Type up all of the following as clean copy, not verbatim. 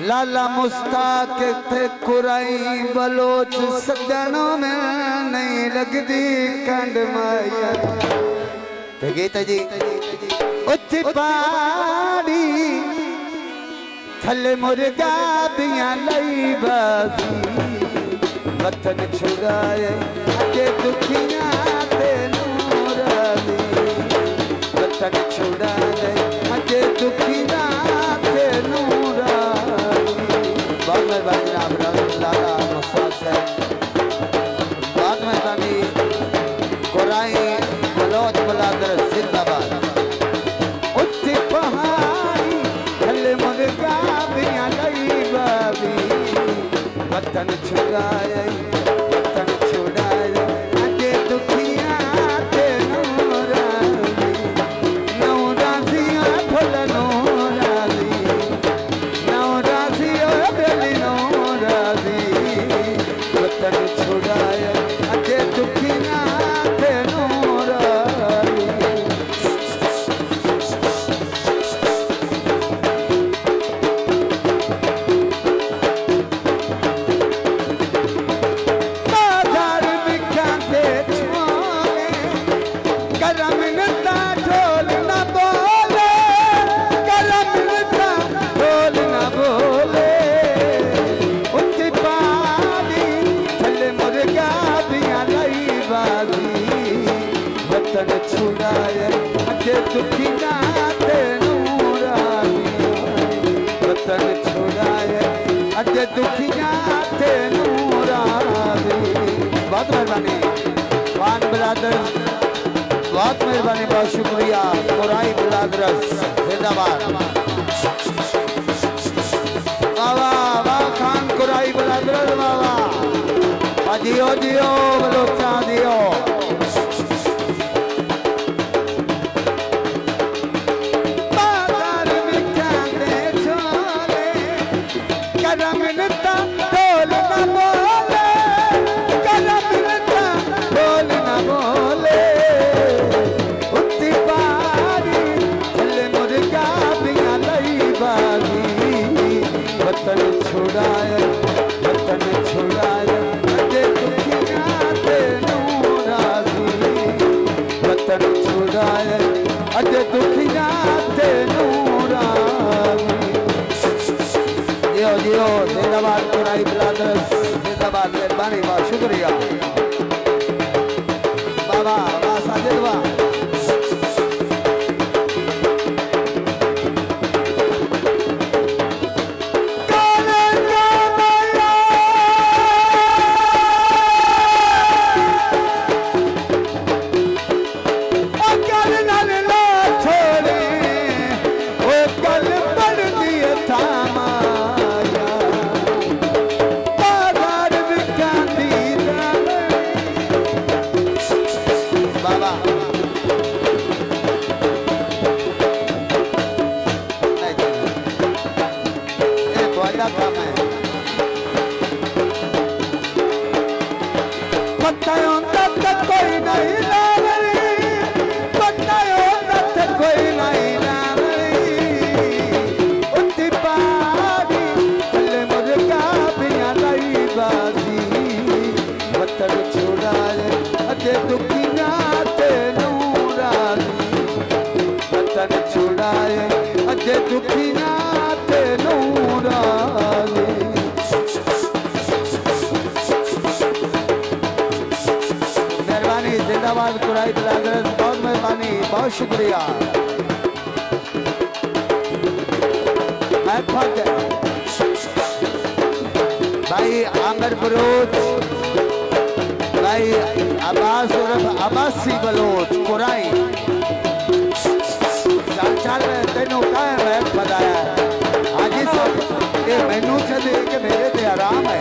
लाला मुस्ताक थे कुराई बलोच सजनों में नहीं लगती कंड माया गीता जी उच्च पाड़ी थले मुर्गा बिया लई बासी वतन छुड़ाए अजे दुखिया ते नूराली वतन छुड़ाए अजे दुखिया ते नूराली। बहुत मेहरबानी जनाब लाला मुस्ताक साहब, बहुत मेहरबानी कुराई बलोच बलादर जिंदाबाद। उच्च पहाड़ी थले मुर्गा बिया लई बाबी वतन छुड़ाए अजे दुखिया ते नूराली नौरासी फुल नूराली नौरासी बेली नूराली वतन छुड़ाए अजे दुखिया ते नूराली। वतन छुड़ाए अजे दुखिया ते नूराली वतन छुड़ाए अजे दुखिया ते नूराली। बहुत मेहरबानी खान बिरादर, बहुत मेहरबानी, बहुत शुक्रिया कुराई बिरादर जिंदाबाद। वाह वाह खान कुराई बिरादर वाह वाह जियो जियो बलोचा दियो। वतन छुड़ाए अजे दुखिया ते नूराली वतन छुड़ाए अजे दुखिया ते नूराली। जियो जियो जिंदाबाद कुराई बिरादर जिंदाबाद। मेहरबानी बहुत शुक्रिया बाबा वाह साजिद वाह। अजे दुखिया ते नूराली वतन छुड़ाए अजे दुखिया ते नूराली। मेहरबानी जिंदाबाद कुराई बिरादर, बहुत मेहरबानी, बहुत शुक्रिया। मैं खुद भाई आमिर बलोच, भाई अब्बास उर्फ अब्बासी बलोच कुराई चाल तेनों क्या मैं बताया हाजी साहब ये मैनू चले कि मेरे ते आराम है।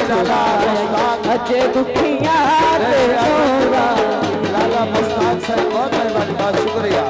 लाला मुस्ताक अजे दुखिया ते राजी लाला मुस्ताक साहब बहुत मेहरबानी बहुत शुक्रिया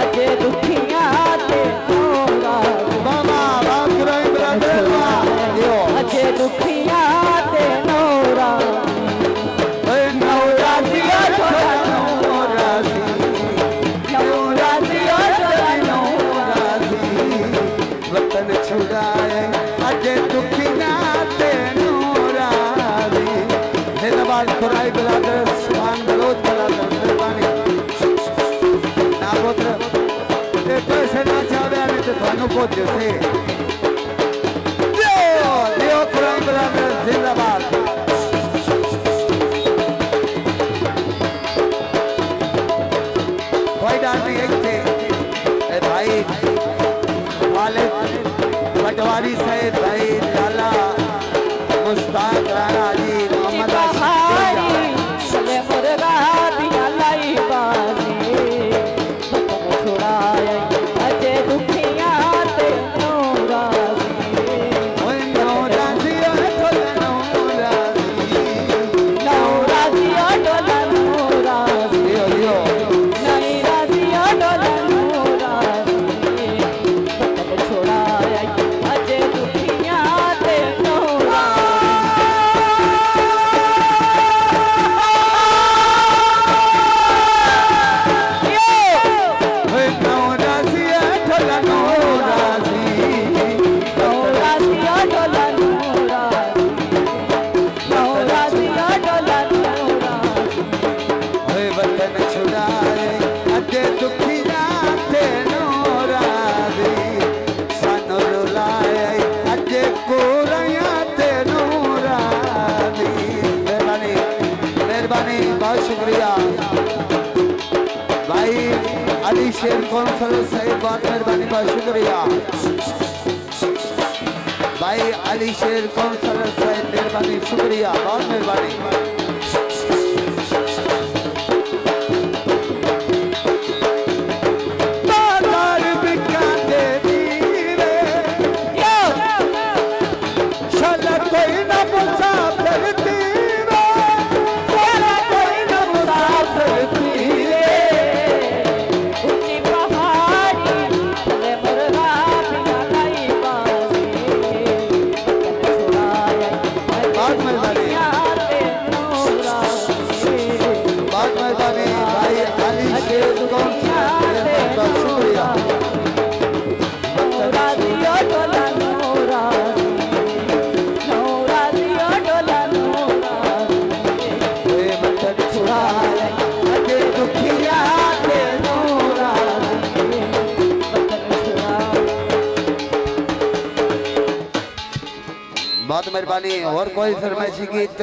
अजे दुखिया ते अजे दुखिया ते वतन छुड़ाए अजे दुखिया ते नूरानी जिंदाबाद खुराई बिरादर सुभान बलोच बिरादर मेहरबानी ना पुत्र ते पैसे ना चाहे नहीं तो थानू पहुंचे से दियो खुराई बिरादर जिंदाबाद कोई डाल नहीं एक थे भाई पटवारी साहेब भाई लाला मुस्ताक राणा जी मोहम्मद मुर्गा बिना लाई बाजी छुड़ाए अजे दुखिया ते बहुत शुक्रिया भाई अली शेर कौंसल साहिब बहुत मेहरबानी बहुत शुक्रिया भाई अली शेर कौंसल साहिब मेहरबानी शुक्रिया बहुत मेहरबानी बहुत मेहरबानी और कोई फरमाइशी गीत